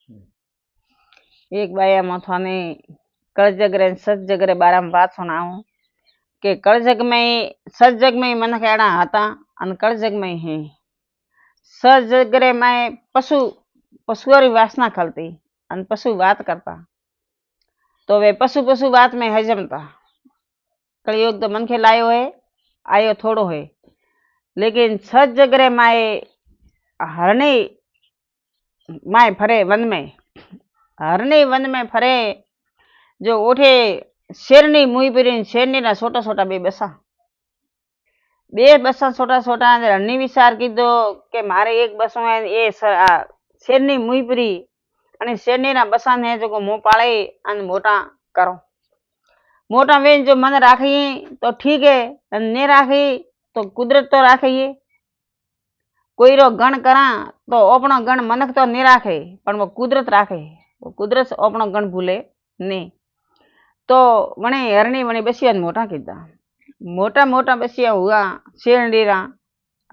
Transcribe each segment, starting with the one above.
एक बाया मैं थाने कलजग रे सजग रे बारे में बात सुनाऊं कि कलजग में सजग में मन केड़ा हता अन कलजग में है सजग रे में पशुओं वासना खलती अन पशु बात करता तो वे पशु बात में हजमता कलयुग तो मन के लायो है आयो थोड़ो है लेकिन सजग रे माए हरणी माए फरे वन में हरणी वन में फरे जो उठे शेरनी मुई पीरी शेरनी ना छोटा छोटा बे बसा छोटा छोटा हरणी विचार कीधो के मारे एक बसो है ये शेरनी मुई पीरी अने शेरनी ना बसा ने जो मुंह पाले अन मोटा करो मोटा वेन जो मन राखी तो ठीक है ने राखी तो कुदरत तो राखी कोई रो गण करा तो अपनो गण मनक तो नहीं राखे पण वो कुदरत राखे वो कुदरत अपनो गण भूले नहीं तो वणे हरणी वणे बसिया मोटा कीधा मोटा मोटा बसिया हुआ शेरडीरा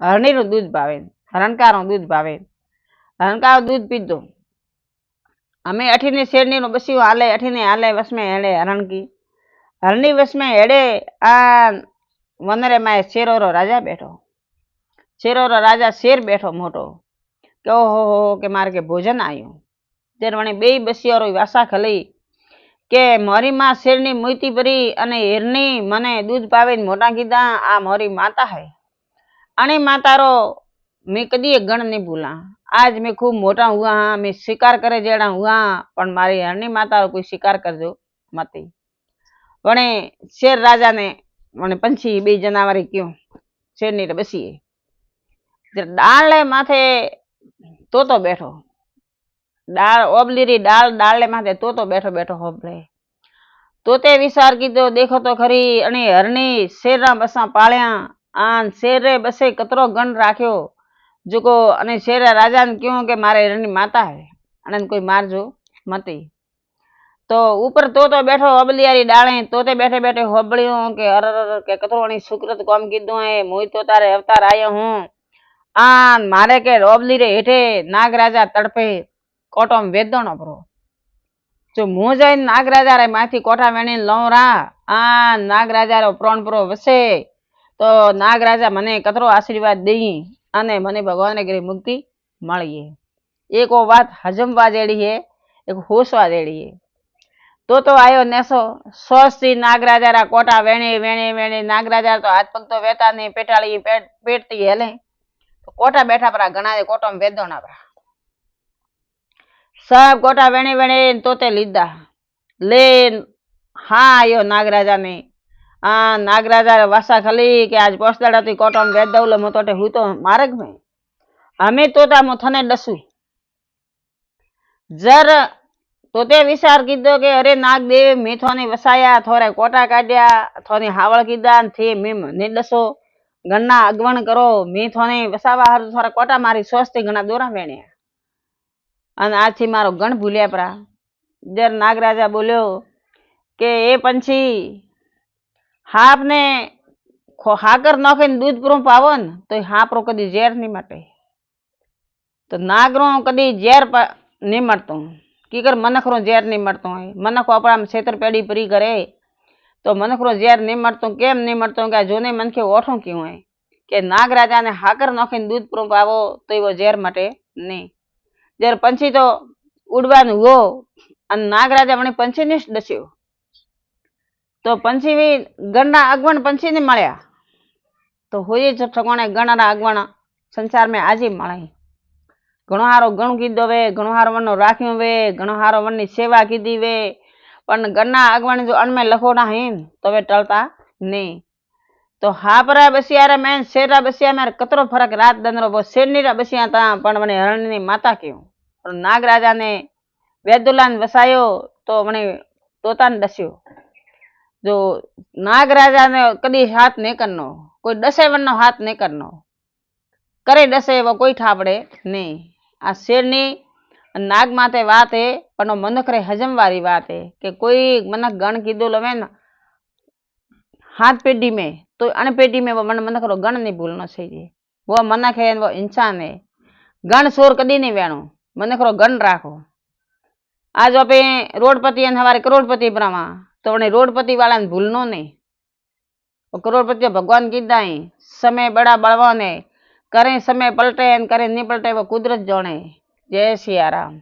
हरणी रो दूध भावे हरणकारो दूध भावे हरणकारो दूध पीधो हमें अठीने शेरनी रो बसियो हाले अठीने हाले वस में हेड़े हरण की हरणी वस में हेड़े आ वनरे में शेरो रो राजा बैठो शेरो रो राजा शेर बैठो मोटो के हो के मार के भोजन आयो तेर वणे बे बसिया रो वासा खली के मारी मां शेरनी मोती भरी अने हिरनी मने दूध पावे मोटा कीधा आ मारी माता है अने माता रो मैं कदी गण नहीं भूला आज मैं खूब मोटा हुआ हाँ मैं शिकार करे जेड़ा हुआ पण मारी हरणी माता रो कोई शिकार करजो मती वणे शेर राजा ने वणे पंछी बे जनावरी क्यों शेरनी रे बसी डाले माथे तोतो बैठो डाल ओबली री डाले माथे तोतो बैठो बैठो होबले तोते विचार कीधो देखो तो खरी अने हरणी शेरा बसा पाळ्या आन शेरे बसे कतरो गण राख्यो जोको अने शेरा राजा ने क्यों के मारे हरणी माता है अने कोई मारजो मती तो ऊपर तोतो बैठो ओबलियारी डाले तोते बैठे बैठे होबळियो के अरर के कतरो अणी सुकृत काम कीधो है मोई तो तारे अवतार आयो हूं आन मारे के ओबली रे हेठे नाग राजा तड़पे कोटम वेदणो परो जो मुं जाए नागराजा रे माथी कोठा वेणी लौरा आ नागराजा रो प्राण परो वसे तो नागराजा मने कतरो आशीर्वाद देई अने मने भगवान ने मुक्ति मळी एक वो बात हजमवा जेड़ी है एक होशवा जेड़ी है तो आयो नेसो सोचती नागराजा रा कोटा वेणी वेणी वेणी नागराजा तो हाथ पग तो वेता नहीं पेटाड़ी पेटती हेले तो कोटा बैठा परा घना कोटो में वेदोना परा सब कोटा वेणे वेणे तोते लीधा ले हाँ आयो नागराजा ने नागराजा वासा खली के आज पोस्ताड़ा थी कोटो में वेद दौले मो तोटे हूँ तो मार्ग में हमें तोता मो थने डसू जर तोते विचार कीधो के अरे नाग देव मैं थोने वसाया थोड़े कोटा काढ़िया थोने हावल कीधा थे मैं मने डसो गणना अगवण करो मैं थोने वसावा हर थोड़ा कोटा मारी सोचती घना दोरा वेण्या अने आथी मारो गण भूलिया परा जर नागराजा बोल्यो के ए पंछी हाप ने हाकर नोखे दूध पूरो पावो न तो हापरो कदी जेर नहीं मटे तो नागरो कदी जेर नहीं मरतो कीकर मनखरो जेर नहीं मरतो है मनख अपना क्षेत्र पेड़ी परी करे तो मनखरो जेर नहीं मरतो केम नहीं मरतो क्या जोने मन के ओठो क्यों है के नागराजा ने हाकर नोखे दूध पूरो पावो तो वो जेर मटे नहीं जर पंछी तो उड़वान हुओ अन नागराजा वणे पंछी ने डस्यो तो पंछी भी गणना अगवण पंछी ने मळ्या तो होई जो ठकोणे गणना अगवण संसार में आज ही मळे घणो हारो गण कीधो वे घणो हारो वनो राख्यो वे घणो हारो वननी सेवा कीधी वे पण गणना अगवण जो अण में लखोड़ा है तो वे टलता नहीं तो हापरा बसिया रे मैं शेरा बसिया में कतरो फरक रात दनरो वो शेरनी रा बसिया ता पण वने हरणी माता क्यों और नागराजा ने वेदुलान वसायो तो वने तोता ने दस्यो जो नागराजा ने कदी हाथ नहीं करनो कोई दसे वनो हाथ नहीं करनो करे दसे वो कोई ठापड़े नहीं आ शेरनी नाग माते बात है पण मनख रे हजम वाली बात है कि कोई मनख गण कीधो लवे न हाथ पेटी में तो अण पेटी में वो मनख रो गण नहीं भूलना चाहिए वो मनख है वो इंसान है गण सोर कदी नहीं वेणो मनख रो गण राखो आज आप रोडपति हमारे करोड़पति बनावा तो उन्हें रोडपति वाला भूलनो नहीं। करोड़पति भगवान कीधा है समय बड़ा बलवान है, करें समय पलटे करें नहीं पलटे वो कुदरत जाने। जय सिया राम।